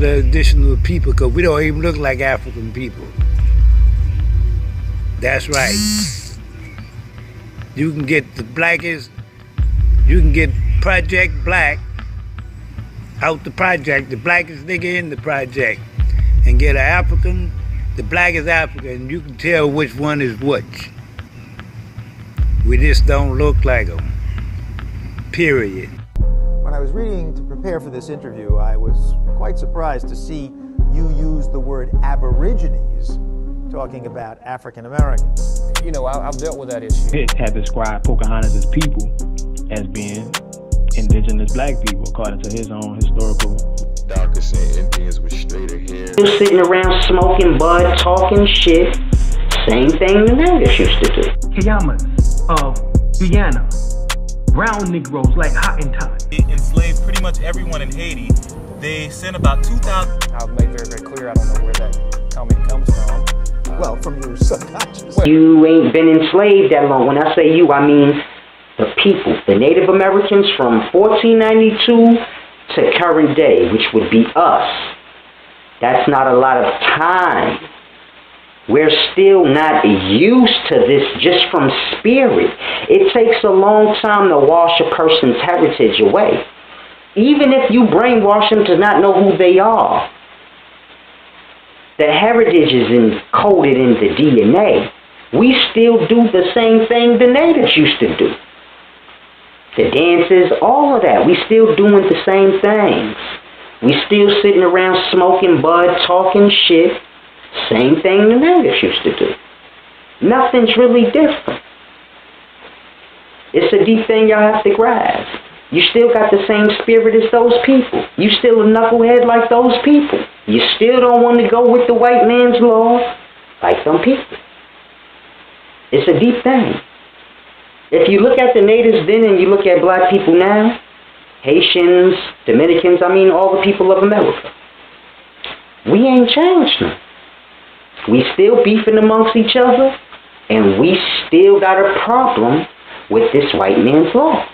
the additional people, because we don't even look like African people. That's right. You can get the blackest, you can get Project Black out the project, the blackest nigga in the project, and get an African, the blackest African, you can tell which one is which. We just don't look like them, period. When I was reading to prepare for this interview, I was quite surprised to see you use the word Aborigines talking about African Americans. You know, I've dealt with that issue. Pitt had described Pocahontas' people as being indigenous black people, according to his own historical. Doctor saying Indians with straighter hair. Still sitting around smoking bud, talking shit. Same thing the natives used to do. Kiyamas of Guyana, brown Negroes like Hottentot. They enslaved pretty much everyone in Haiti. They sent about 2,000. I've made very, very clear I don't know where that comment comes from. Well, from your subconscious. You ain't been enslaved that long. When I say you, I mean the people, the Native Americans from 1492 to current day, which would be us. That's not a lot of time. We're still not used to this just from spirit. It takes a long time to wash a person's heritage away. Even if you brainwash them to not know who they are. The heritage is encoded in the DNA. We still do the same thing the natives used to do. The dances, all of that. We still doing the same things. We still sitting around smoking bud, talking shit. Same thing the natives used to do. Nothing's really different. It's a deep thing y'all have to grasp. You still got the same spirit as those people. You still a knucklehead like those people. You still don't want to go with the white man's law like them people. It's a deep thing. If you look at the natives then and you look at black people now, Haitians, Dominicans, I mean all the people of America, we ain't changed them. We still beefing amongst each other, and we still got a problem with this white man's law.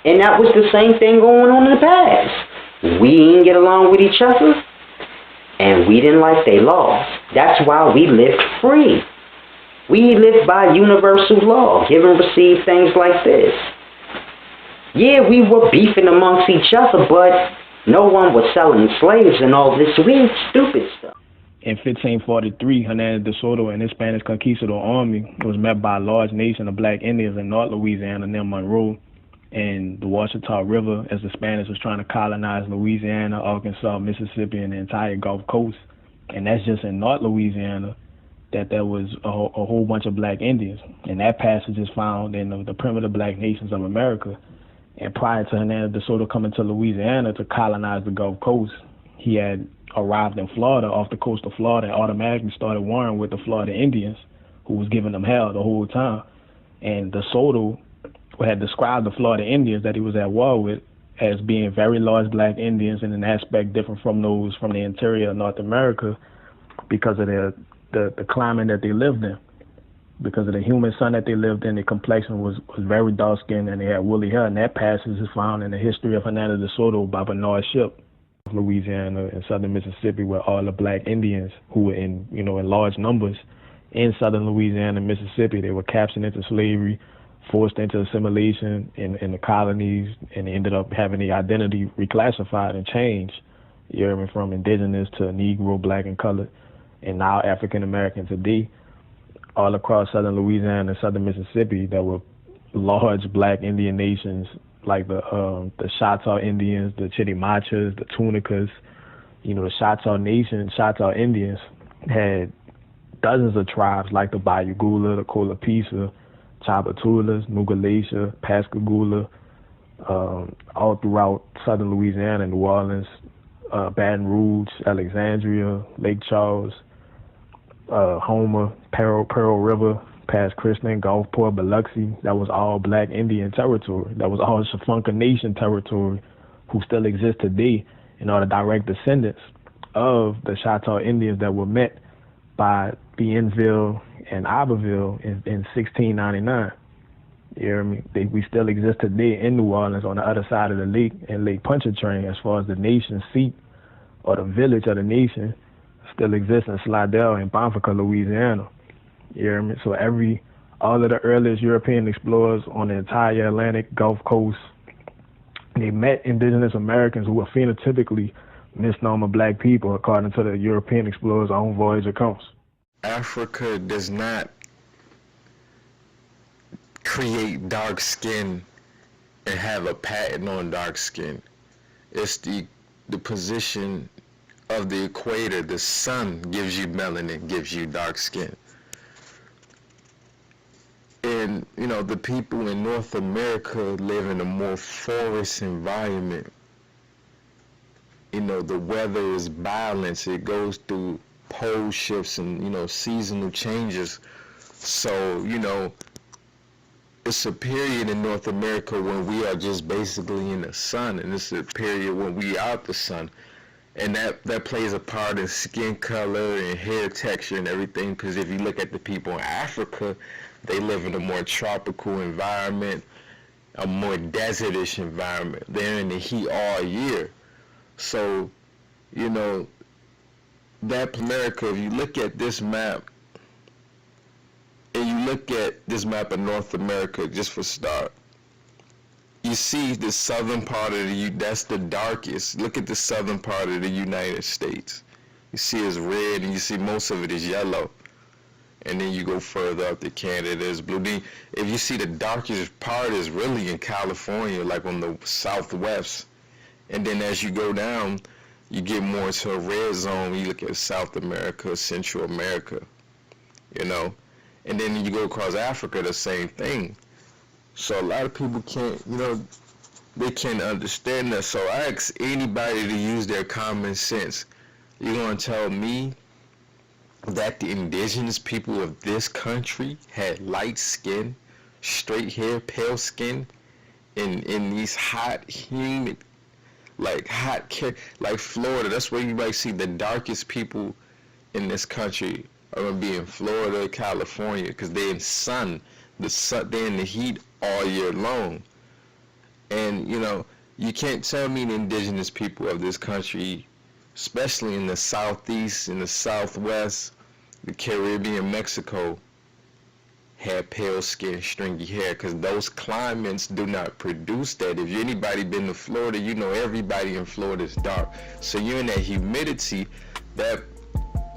And that was the same thing going on in the past. We didn't get along with each other, and we didn't like their laws. That's why we lived free. We lived by universal law, give and receive, things like this. Yeah, we were beefing amongst each other, but no one was selling slaves and all this weird, stupid stuff. In 1543, Hernandez de Soto and his Spanish Conquistador army was met by a large nation of black Indians in North Louisiana near Monroe and the Ouachita River as the Spanish was trying to colonize Louisiana, Arkansas, Mississippi, and the entire Gulf Coast. And that's just in North Louisiana that there was a whole bunch of black Indians. And that passage is found in the primitive black nations of America. And prior to Hernandez de Soto coming to Louisiana to colonize the Gulf Coast, he had arrived in Florida, off the coast of Florida, and automatically started warring with the Florida Indians, who was giving them hell the whole time. And de Soto had described the Florida Indians that he was at war with as being very large black Indians in an aspect different from those from the interior of North America because of the climate that they lived in. Because of the humid sun that they lived in, their complexion was very dark-skinned and they had woolly hair. And that passage is found in the history of Hernandez de Soto by Bernard Shipp, Louisiana and southern Mississippi, where all the black Indians who were in large numbers in southern Louisiana and Mississippi, they were captured into slavery, forced into assimilation in the colonies, and they ended up having their identity reclassified and changed. You hear me? From indigenous to Negro, black and colored, and now African American today. All across southern Louisiana and southern Mississippi, there were large black Indian nations like the Choctaw Indians, the Chitimacha, the Tunicas. The Choctaw Nation, Choctaw Indians had dozens of tribes like the Bayagula, the Colapisa, Chabatulas, Nugalatia, Pascagoula, all throughout southern Louisiana, New Orleans, Baton Rouge, Alexandria, Lake Charles, Homer, Pearl River, past Kristen, Gulfport, Biloxi. That was all black Indian territory. That was all Shafunka Nation territory, who still exists today and are the direct descendants of the Choctaw Indians that were met by Bienville and Iberville in 1699. You hear me? We still exist today in New Orleans on the other side of the lake, in Lake Pontchartrain, as far as the nation's seat or the village of the nation still exists in Slidell in 𝗡𝗚, Louisiana. You hear me? So all of the earliest European explorers on the entire Atlantic Gulf Coast, they met indigenous Americans who were phenotypically misnomer black people, according to the European explorers' own voyage accounts. Africa does not create dark skin and have a patent on dark skin. It's the position of the equator. The sun gives you melanin, gives you dark skin. And, you know, the people in North America live in a more forest environment. You know, the weather is balanced. It goes through pole shifts and, you know, seasonal changes. So, you know, it's a period in North America when we are just basically in the sun, and it's a period when we are out the sun. And that plays a part in skin color and hair texture and everything, because if you look at the people in Africa, they live in a more tropical environment, a more desertish environment. They're in the heat all year. So, you know, that America, if you look at this map, and you look at this map of North America, just for start, you see the southern part of that's the darkest. Look at the southern part of the United States. You see it's red, and you see most of it is yellow. And then you go further up to Canada, it's blue. Then if you see the darkest part is really in California, like on the southwest. And then as you go down, you get more into a red zone. You look at South America, Central America, you know. And then you go across Africa, the same thing. So a lot of people can't, you know, they can't understand that. So I ask anybody to use their common sense. You're going to tell me that the indigenous people of this country had light skin, straight hair, pale skin, in these hot, humid, like Florida. That's where you might see the darkest people in this country are going to be in Florida, California, because they're in they're in the heat all year long. And, you know, you can't tell me the indigenous people of this country, especially in the southeast, in the southwest, the Caribbean, Mexico, had pale skin, stringy hair, because those climates do not produce that. If anybody been to Florida, you know everybody in Florida is dark. So you're in that humidity that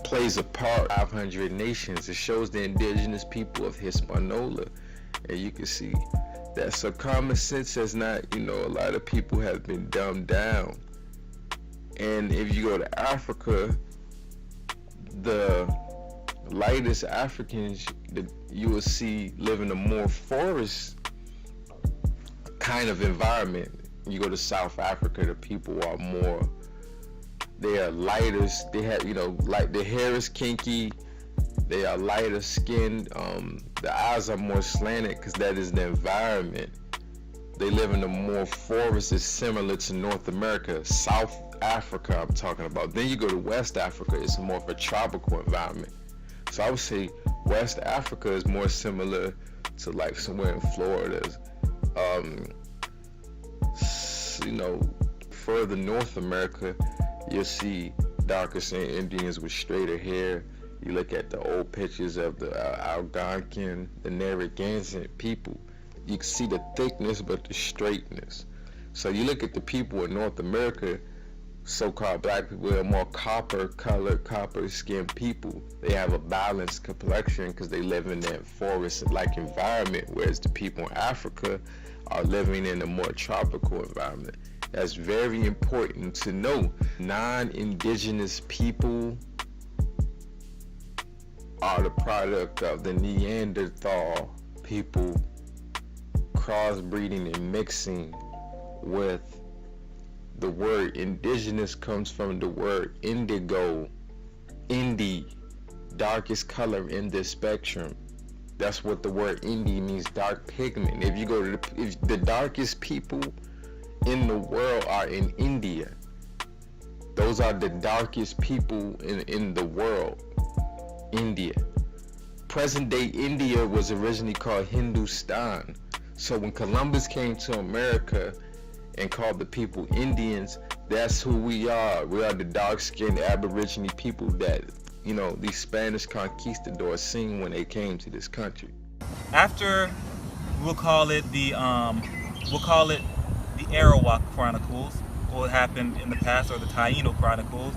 plays a part. 500 nations. It shows the indigenous people of Hispaniola, and you can see that. So common sense has not, you know, a lot of people have been dumbed down. And if you go to Africa, the lightest Africans that you will see live in a more forest kind of environment. You go to South Africa, the people are more, they are lighter. They have, you know, like their hair is kinky. They are lighter skinned. The eyes are more slanted because that is the environment. They live in a more forest. It's similar to North America. South Africa, I'm talking about. Then you go to West Africa. It's more of a tropical environment. So I would say West Africa is more similar to like somewhere in Florida. You know, further North America, you'll see darker skinned Indians with straighter hair. You look at the old pictures of the Algonquin, the Narragansett people. You can see the thickness, but the straightness. So you look at the people in North America, so-called black people, are more copper-colored, copper-skinned people. They have a balanced complexion because they live in that forest-like environment, whereas the people in Africa are living in a more tropical environment. That's very important to know. Non-indigenous people are the product of the Neanderthal people crossbreeding and mixing with the word indigenous comes from the word indigo, indi, darkest color in the spectrum. That's what the word indi means, dark pigment. If you go to if the darkest people in the world are in India, those are the darkest people in the world. India. Present day India was originally called Hindustan. So when Columbus came to America and called the people Indians, That's who we are. We are the dark-skinned Aborigine people that, you know, these Spanish conquistadors seen when they came to this country. After, we'll call it the Arawak Chronicles, what happened in the past, or the Taino Chronicles.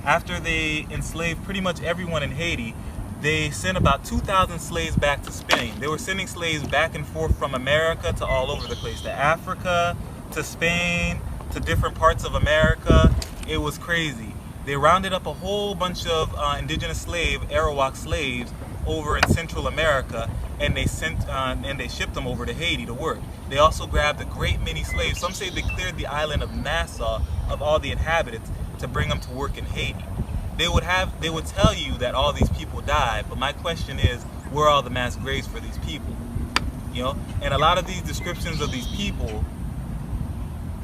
After they enslaved pretty much everyone in Haiti, they sent about 2,000 slaves back to Spain. They were sending slaves back and forth from America to all over the place, to Africa, to Spain, to different parts of America. It was crazy. They rounded up a whole bunch of indigenous Arawak slaves over in Central America, and they shipped them over to Haiti to work. They also grabbed a great many slaves. Some say they cleared the island of Nassau of all the inhabitants to bring them to work in Haiti. They would tell you that all these people died, but my question is, where are all the mass graves for these people? You know, and a lot of these descriptions of these people,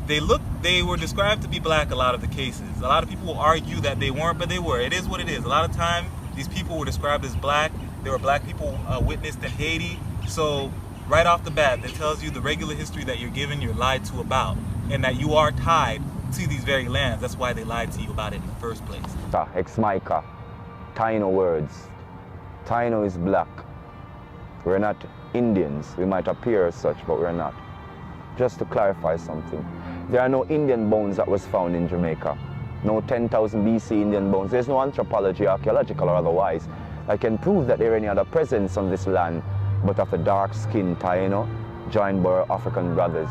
they were described to be black. A lot of the cases, a lot of people will argue that they weren't, but they were. It is what it is. A lot of time, these people were described as black. There were black people witnessed in Haiti. So right off the bat, that tells you the regular history that you're given, you're lied to about, and that you are tied to these very lands. That's why they lied to you about it in the first place. Ex-Micah, Taino words. Taino is black. We're not Indians. We might appear as such, but we're not. Just to clarify something, there are no Indian bones that was found in Jamaica. No 10,000 BC Indian bones. There's no anthropology, archaeological or otherwise, that can prove that there are any other presence on this land but of a dark-skinned Taino joined by our African brothers.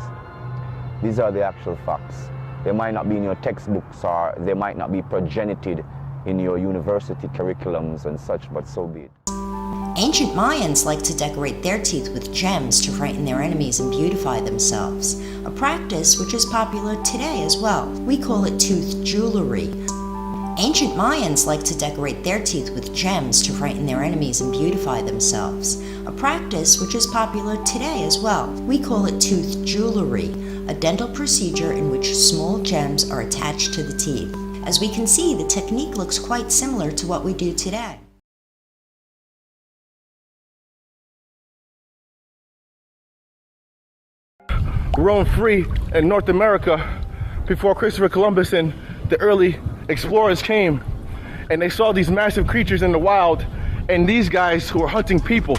These are the actual facts. They might not be in your textbooks, or they might not be progenited in your university curriculums and such, but so be it. Ancient Mayans liked to decorate their teeth with gems to frighten their enemies and beautify themselves, a practice which is popular today as well. We call it tooth jewelry. Ancient Mayans liked to decorate their teeth with gems to frighten their enemies and beautify themselves, a practice which is popular today as well. We call it tooth jewelry, a dental procedure in which small gems are attached to the teeth. As we can see, the technique looks quite similar to what we do today. Roamed free in North America before Christopher Columbus and the early explorers came, and they saw these massive creatures in the wild, and these guys who were hunting people,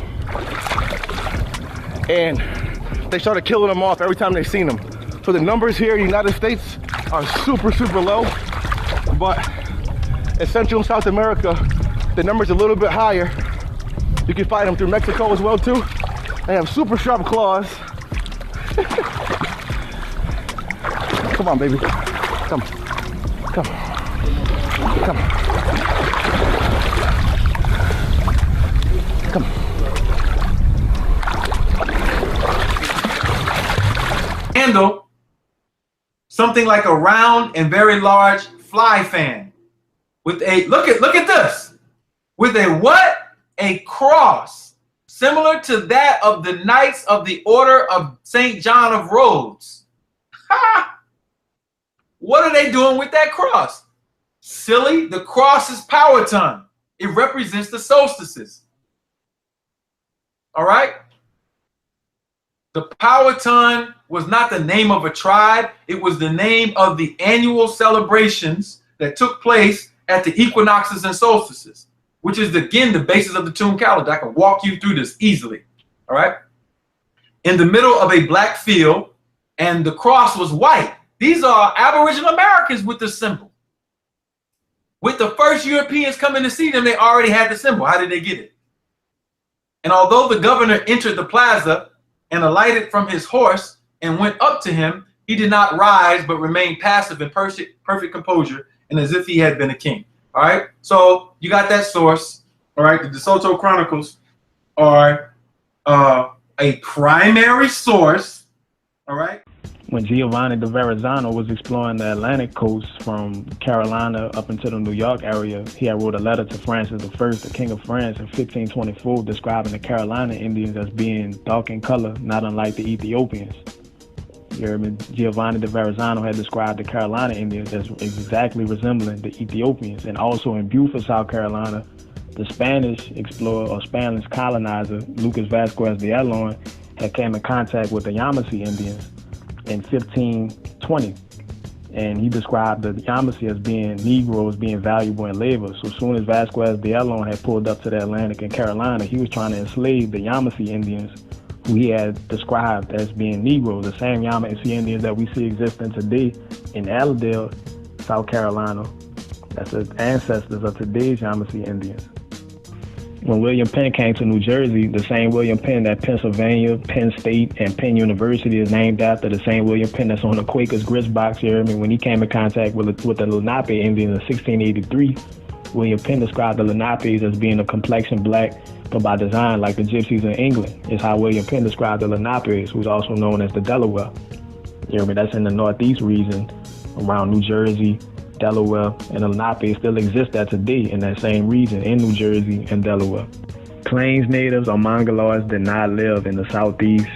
and they started killing them off every time they seen them. So the numbers here in the United States are super low, but in Central and South America the number's a little bit higher. You can find them through Mexico as well too. They have super sharp claws. Come on, baby. Come. Come. Come. Come. Handle something like a round and very large fly fan with a look at this, with a what? A cross similar to that of the Knights of the Order of St. John of Rhodes. Ha! What are they doing with that cross? Silly, the cross is 𝗡.𝗜.𝗡. It represents the solstices. All right? The 𝗡.𝗜.𝗡 was not the name of a tribe. It was the name of the annual celebrations that took place at the equinoxes and solstices, which is, again, the basis of the tomb calendar. I can walk you through this easily. All right? In the middle of a black field, and the cross was white. These are Aboriginal Americans with the symbol. With the first Europeans coming to see them, they already had the symbol. How did they get it? And although the governor entered the plaza and alighted from his horse and went up to him, he did not rise, but remained passive in perfect composure and as if he had been a king. All right, so you got that source. All right, the DeSoto Chronicles are a primary source. All right. When Giovanni de Verrazzano was exploring the Atlantic coast from Carolina up into the New York area, he had wrote a letter to Francis I, the King of France, in 1524, describing the Carolina Indians as being dark in color, not unlike the Ethiopians. Giovanni de Verrazzano had described the Carolina Indians as exactly resembling the Ethiopians, and also in Beaufort, South Carolina, the Spanish explorer or Spanish colonizer Lucas Vasquez de Ayllón had came in contact with the Yamasee Indians in 1520. And he described the Yamasee as being Negroes being valuable in labor. So as soon as Vasquez de Ayllón had pulled up to the Atlantic and Carolina, he was trying to enslave the Yamasee Indians, who he had described as being Negroes, the same Yamasee Indians that we see existing today in Allendale, South Carolina. That's the ancestors of today's Yamasee Indians. When William Penn came to New Jersey, the same William Penn that Pennsylvania, Penn State, and Penn University is named after, the same William Penn that's on the Quakers grist box here. I mean, when he came in contact with the Lenape Indians in 1683, William Penn described the Lenapes as being a complexion black, but by design like the Gypsies in England. Is how William Penn described the Lenapes, who's also known as the Delaware. You know, that's in the Northeast region around New Jersey, Delaware, and the Lenape still exist there today in that same region in New Jersey and Delaware. Plains natives or Mongoloids did not live in the Southeast,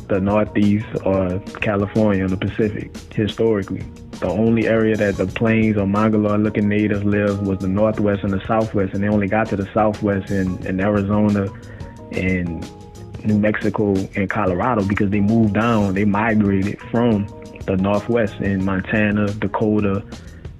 the Northeast, or California in the Pacific, historically. The only area that the Plains or Mongoloid-looking natives lived was the Northwest and the Southwest, and they only got to the Southwest in Arizona and New Mexico and Colorado because they moved down, they migrated from the Northwest in Montana, Dakota,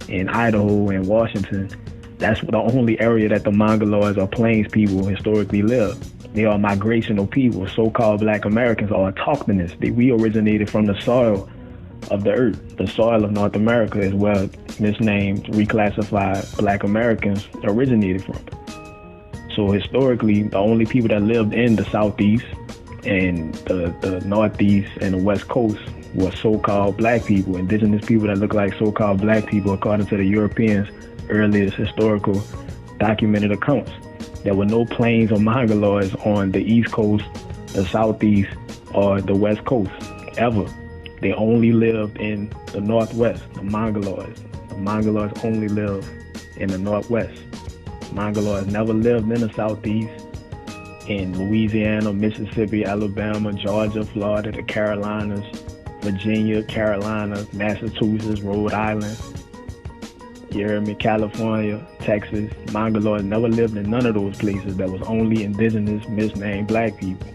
in Idaho and Washington. That's the only area that the Mongoloids or Plains people historically live. They are migrational people. So-called Black Americans are autochthonous. We originated from the soil of the earth. The soil of North America is where misnamed, reclassified Black Americans originated from. So historically, the only people that lived in the Southeast and the Northeast and the West Coast were so-called black people, indigenous people that look like so-called black people, according to the Europeans' earliest historical documented accounts. There were no Plains or Mongoloids on the East Coast, the Southeast, or the West Coast, ever. They only lived in the Northwest, the Mongoloids. The Mongoloids only live in the Northwest. Mongoloids never lived in the Southeast, in Louisiana, Mississippi, Alabama, Georgia, Florida, the Carolinas, Virginia, Carolina, Massachusetts, Rhode Island, you heard me, California, Texas. Mongoloids never lived in none of those places. That was only indigenous, misnamed black people.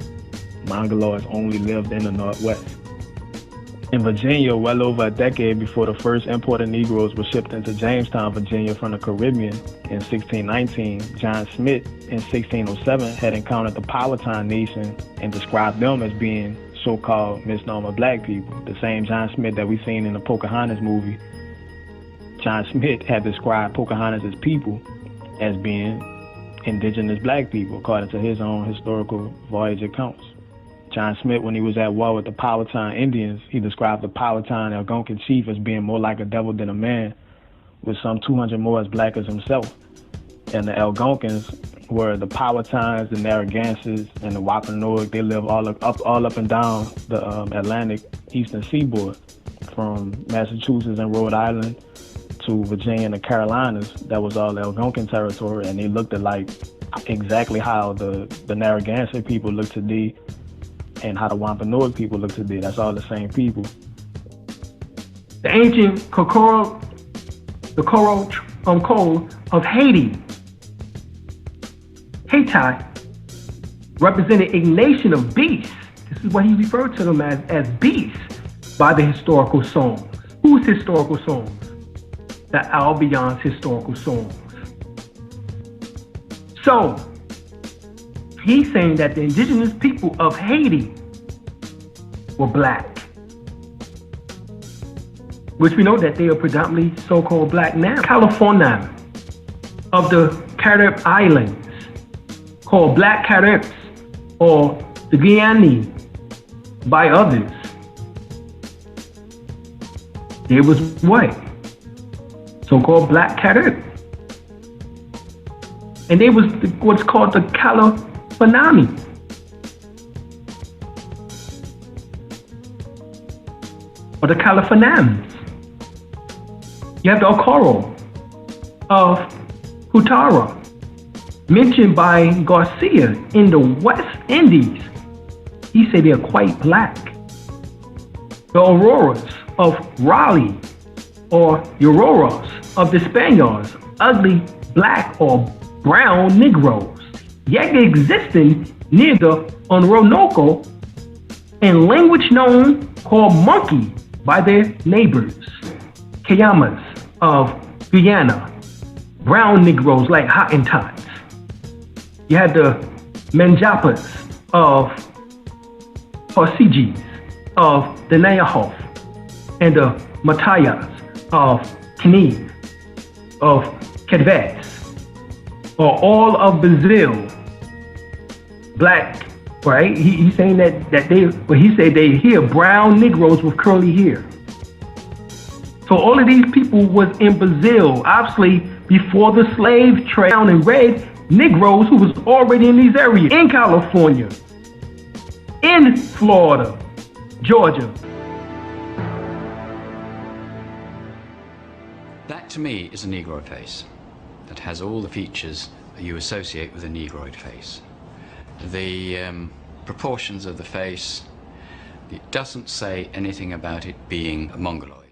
Mongoloids only lived in the Northwest. In Virginia, well over a decade before the first imported Negroes were shipped into Jamestown, Virginia from the Caribbean in 1619, John Smith in 1607 had encountered the Powhatan Nation and described them as being so-called misnomer black people. The same John Smith that we've seen in the Pocahontas movie. John Smith had described Pocahontas' people as being indigenous black people, according to his own historical voyage accounts. John Smith, when he was at war with the Powhatan Indians, he described the Powhatan Algonquin chief as being more like a devil than a man, with some 200 more as black as himself. And the Algonquins were the Powhatans, the Narragansetts, and the Wampanoag. They live all up and down the Atlantic eastern seaboard, from Massachusetts and Rhode Island to Virginia and the Carolinas. That was all Algonquin territory, and they looked like exactly how the Narragansett people look today and how the Wampanoag people look today. That's all the same people. The ancient code of Haiti, Haiti, represented a nation of beasts. This is what he referred to them as beasts by the historical songs. Whose historical songs? The Albion's historical songs. So, he's saying that the indigenous people of Haiti were black, which we know that they are predominantly so-called black now. California of the Carib Islands, called Black Caribs or the Guiani by others. There was what? So-called Black Carib. And they was what's called the Califanami. Or the Califanams. You have the Okoro of Hutara, mentioned by Garcia in the West Indies. He said they're quite black. The Auroras of Raleigh, or Auroras of the Spaniards, ugly black or brown Negroes, yet existing near the Orinoco, and language known called monkey by their neighbors. Cayamas of Guyana, brown Negroes like Hottentots. You had the Manjapas of 𝗡𝗜.𝗜 of the Nayahof, and the Matayas of 𝗡𝗜.𝗡𝗜 of 𝗡𝗜.𝗓, or all of Brazil, black, right? He's saying that he said they here, brown Negroes with curly hair. So all of these people was in Brazil, obviously before the slave trade, brown and red Negroes who was already in these areas, in California, in Florida, Georgia. That to me is a Negroid face that has all the features that you associate with a Negroid face. The proportions of the face, it doesn't say anything about it being a Mongoloid.